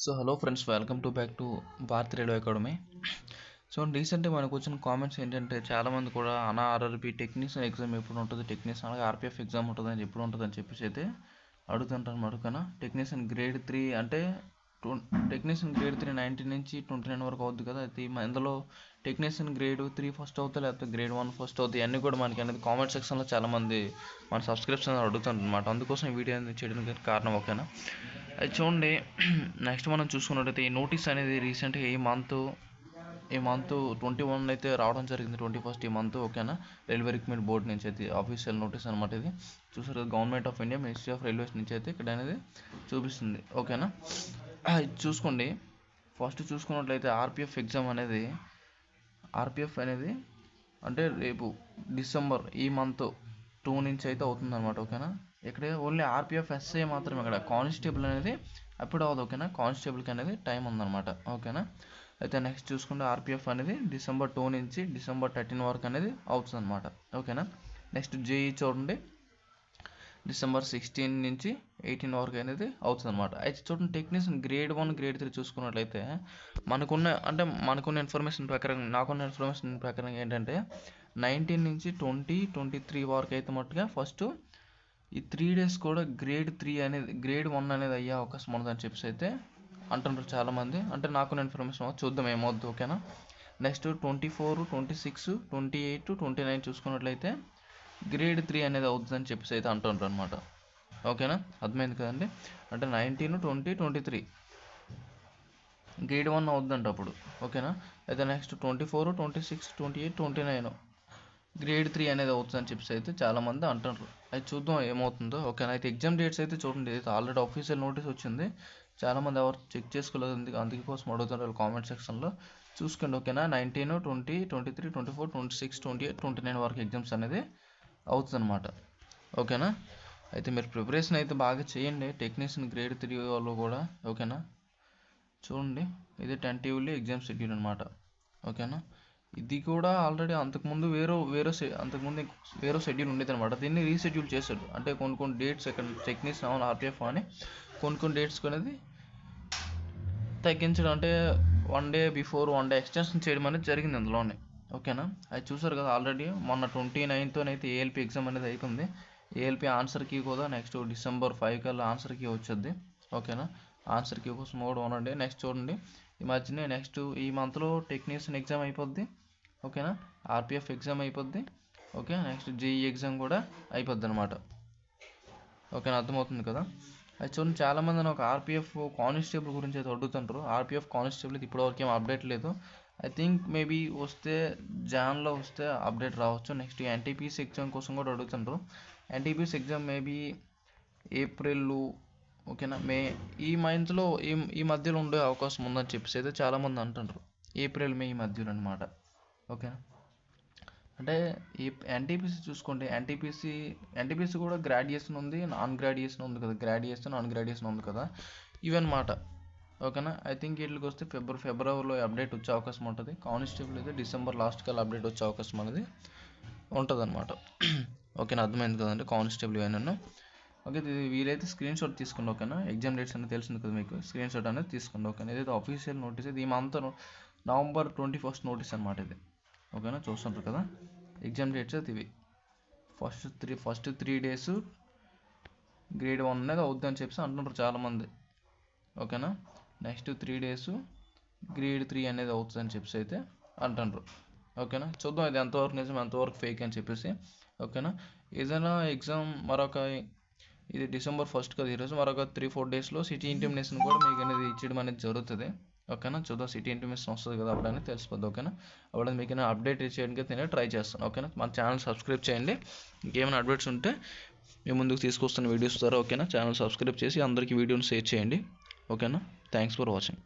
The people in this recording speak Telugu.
So hello friends, welcome back to Bharat radio academy. So రీసెంట్గా మనకు వచ్చిన కామెంట్స్ ఏంటంటే, చాలామంది కూడా అనా ఆర్ఆర్బీ టెక్నీషియన్ ఎగ్జామ్ ఎప్పుడు ఉంటుంది, టెక్నీషియన్ అలాగే ఆర్పిఎఫ్ ఎగ్జామ్ ఉంటుంది అని ఎప్పుడు ఉంటుంది అని చెప్పేసి అయితే అడుగుతుంటారు అన్నమాట. కానీ టెక్నీషియన్ గ్రేడ్ 3 అంటే టెక్నీషియన్ గ్రేడ్ 3 19 నుంచి 29 వరకు అవుద్ది కదా. అయితే ఇందులో టెక్నీషియన్ గ్రేడ్ 3 ఫస్ట్ అవుతుంది, లేకపోతే గ్రేడ్ 1 ఫస్ట్ అవుతుంది, ఇవన్నీ కూడా మనకి అనేది కామెంట్ సెక్షన్లో చాలామంది మన సబ్స్క్రిప్షన్ అడుగుతుంటారు అనమాట. అందుకోసం ఈ వీడియో అనేది చేయడానికి కారణం. ఓకేనా, అది చూడండి. నెక్స్ట్ మనం చూసుకున్నట్టయితే ఈ నోటీస్ అనేది రీసెంట్గా ఈ మంత్ 21 అయితే రావడం జరిగింది, 21st ఈ మంత్. ఓకేనా, రైల్వే రిక్రూట్మెంట్ బోర్డు నుంచి అయితే ఆఫీషియల్ నోటీస్ అనమాట. ఇది చూసారు, government of India ministry of railways నుంచి అయితే ఇక్కడ అనేది చూపిస్తుంది. ఓకేనా, ఇది చూసుకోండి. ఫస్ట్ చూసుకున్నట్లయితే ఆర్పిఎఫ్ అనేది అంటే రేపు డిసెంబర్ ఈ మంత్ 2 నుంచి అయితే అవుతుంది అనమాట. ఓకేనా, ఇక్కడ ఓన్లీ ఆర్పిఎఫ్ ఎస్ఐ మాత్రమే, ఇక్కడ కానిస్టేబుల్ అనేది అప్పుడు అవ్వదు. ఓకేనా, కానిస్టేబుల్కి అనేది టైం ఉందన్నమాట. ఓకేనా, అయితే నెక్స్ట్ చూసుకుంటే ఆర్పిఎఫ్ అనేది డిసెంబర్ 2 నుంచి డిసెంబర్ 13 వరకు అనేది అవుతుంది అనమాట. ఓకేనా, నెక్స్ట్ జేఈ చూడండి, డిసెంబర్ 16 నుంచి 18 వరకు అనేది అవుతుంది అనమాట. అయితే చూడండి, టెక్నీషియన్ గ్రేడ్ 1 గ్రేడ్ 3 చూసుకున్నట్లయితే మనకున్న ఇన్ఫర్మేషన్ ప్రకారం, నాకున్న ఇన్ఫర్మేషన్ ప్రకారం ఏంటంటే 19 నుంచి 23 వరకు అయితే మట్టుగా ఫస్ట్ ఈ 3 days కూడా గ్రేడ్ 1 అనేది అయ్యే అవకాశం ఉందని చెప్పేసి అయితే అంటున్నారు చాలామంది. అంటే నాకున్న ఇన్ఫర్మేషన్ చూద్దాం ఏమవుద్దు. ఓకేనా, నెక్స్ట్ 24, 26, 28, 29 చూసుకున్నట్లయితే గ్రేడ్ 3 అనేది అవుతుందని చెప్పేసి అయితే అంటుంటారు అనమాట. ఓకేనా, అర్థమైంది కదండి. అంటే 19, 20, 23 గ్రేడ్ 1 అవుతుందంట అప్పుడు. ఓకేనా, అయితే నెక్స్ట్ 24, 26, 28, 29 గ్రేడ్ 3 అనేది అవుతుందని చెప్పేసి అయితే చాలామంది అంటున్నారు. అయితే చూద్దాం ఏమవుతుందో. ఓకేనా, అయితే ఎగ్జామ్ డేట్స్ అయితే చూడండి, అయితే ఆల్రెడీ ఆఫీషియల్ నోటీస్ వచ్చింది. చాలామంది ఎవరు చెక్ చేసుకోలేదు, అందుకోసం అడుగుతున్నారు కామెంట్ సెక్షన్లో. చూసుకోండి. ఓకేనా, 19, 20, 23, 24, 26, 28, 29 వరకు ఎగ్జామ్స్ అనేది అవుతుంది అనమాట. ఓకేనా, అయితే మీరు ప్రిపరేషన్ అయితే బాగా చేయండి టెక్నీషియన్ గ్రేడ్ 3 వాళ్ళు కూడా. ఓకేనా, చూడండి, ఇది టెంటివ్లీ ఎగ్జామ్ షెడ్యూల్ అనమాట. ఓకేనా, ఇది కూడా ఆల్రెడీ అంతకుముందు వేరే షెడ్యూల్ ఉండేది అనమాట. దీన్ని రీషెడ్యూల్ చేశాడు. అంటే కొన్ని డేట్స్ ఇక్కడ టెక్నీషియన్ ఆర్పిఎఫ్ అని కొన్ని డేట్స్ అనేది తగ్గించడం, అంటే 1 day బిఫోర్ 1 day ఎక్స్టెన్షన్ చేయడం అనేది జరిగింది అందులోనే. ఓకేనా, అది చూసారు కదా. ఆల్రెడీ మొన్న 29th ఏఎల్పి ఎగ్జామ్ అనేది అయిపోయింది. ఏఎల్పి ఆన్సర్ కీ కూడా నెక్స్ట్ డిసెంబర్ 5 కల్లా ఆన్సర్ కీ వచ్చేది. ఓకేనా, ఆన్సర్ కీ కోసం కూడా ఉండండి. నెక్స్ట్ చూడండి, ఈ మధ్యనే నెక్స్ట్ ఈ మంత్లో టెక్నీషియన్ ఎగ్జామ్ అయిపోద్ది. ఓకేనా, ఆర్పిఎఫ్ ఎగ్జామ్ అయిపోద్ది. ఓకే, నెక్స్ట్ జేఈ ఎగ్జామ్ కూడా అయిపోద్ది అనమాట. ఓకేనా, అర్థమవుతుంది కదా. అది చూడండి, చాలామంది నాకు ఆర్పిఎఫ్ కానిస్టేబుల్ గురించి అయితే అడుగుతుంటారు. ఆర్పిఎఫ్ కానిస్టేబుల్ అయితే ఇప్పటివరకు ఏం అప్డేట్ లేదు. ఐ థింక్ మేబీ వస్తే జాన్లో వస్తే అప్డేట్ రావచ్చు. నెక్స్ట్ ఎన్టీపీసీ ఎగ్జామ్ కోసం కూడా అడుగుతుంటారు. ఎన్టీపీసీ ఎగ్జామ్ మేబీ ఏప్రిల్, ఓకేనా, మే ఈ మంత్లో ఈ మధ్యలో ఉండే అవకాశం ఉందని చెప్పేసి అయితే చాలామంది అంటుంటారు. ఏప్రిల్, మే ఈ మధ్యలో అనమాట. ఓకేనా, అంటే ఈ ఎన్టీపీసీ చూసుకోండి, ఎన్టీపీసీ కూడా గ్రాడ్యుయేషన్ ఉంది, నాన్ గ్రాడ్యుయేషన్ ఉంది కదా. గ్రాడ్యుయేషన్, నాన్ గ్రాడ్యుయేషన్ ఉంది కదా, ఇవన్నమాట. ఓకేనా, ఐ థింక్ వీటికి వస్తే ఫిబ్రవరిలో అప్డేట్ వచ్చే అవకాశం ఉంటుంది. కానిస్టేబుల్ అయితే డిసెంబర్ లాస్ట్ కల్లా అప్డేట్ వచ్చే అవకాశం అనేది ఉంటుంది అనమాట. ఓకేనా, అర్థమైంది కదండి కానిస్టేబుల్ ఇవన్నీ. ఓకే, వీలైతే స్క్రీన్ షాట్ తీసుకోండి. ఓకేనా, ఎగ్జామ్ డేట్స్ అనేది తెలిసింది కదా మీకు, స్క్రీన్ షాట్ అనేది తీసుకోండి. ఓకేనా, ఇదైతే ఆఫీషియల్ నోటీస్, ఇది ఈ మంత్ November 21st నోటీస్ అనమాట ఇది. ఓకేనా, చూస్తుంటారు కదా ఎగ్జామ్ డేట్స్ అయితే ఇవి. ఫస్ట్ 3 days గ్రేడ్ 1 అనేది అవుద్దని చెప్పేసి అంటున్నారు చాలామంది. ఓకేనా, నెక్స్ట్ 3 days గ్రేడ్ 3 అనేది అవుతుందని చెప్పేసి అయితే అంటున్నారు. ఓకేనా, చూద్దాం ఇది ఎంతవరకు నిజం, ఎంతవరకు ఫేక్ అని చెప్పేసి. ఓకేనా, ఏదైనా ఎగ్జామ్ ఇది December 1st కదా ఈరోజు, మరొక 3-4 daysలో సిటీ ఇంటిమినేషన్ కూడా మీకు అనేది ఇచ్చడం అనేది జరుగుతుంది. ఓకేనా, చూద్దాం సిటీ ఇంటిమేషన్ వస్తుంది కదా, అప్పుడైనా తెలిసిపోద్ది. ఓకేనా, అప్పుడు మీకు అప్డేట్ చేయడానికి నేను ట్రై చేస్తాను. ఓకేనా, మన ఛానల్ సబ్స్క్రైబ్ చేయండి. ఇంకేమైనా అప్డేట్స్ ఉంటే మేము ముందుకు తీసుకొస్తున్న వీడియోస్ ద్వారా. ఓకేనా, ఛానల్ సబ్స్క్రైబ్ చేసి అందరికీ వీడియోని షేర్ చేయండి. ఓకేనా, థ్యాంక్స్ ఫర్ వాచింగ్.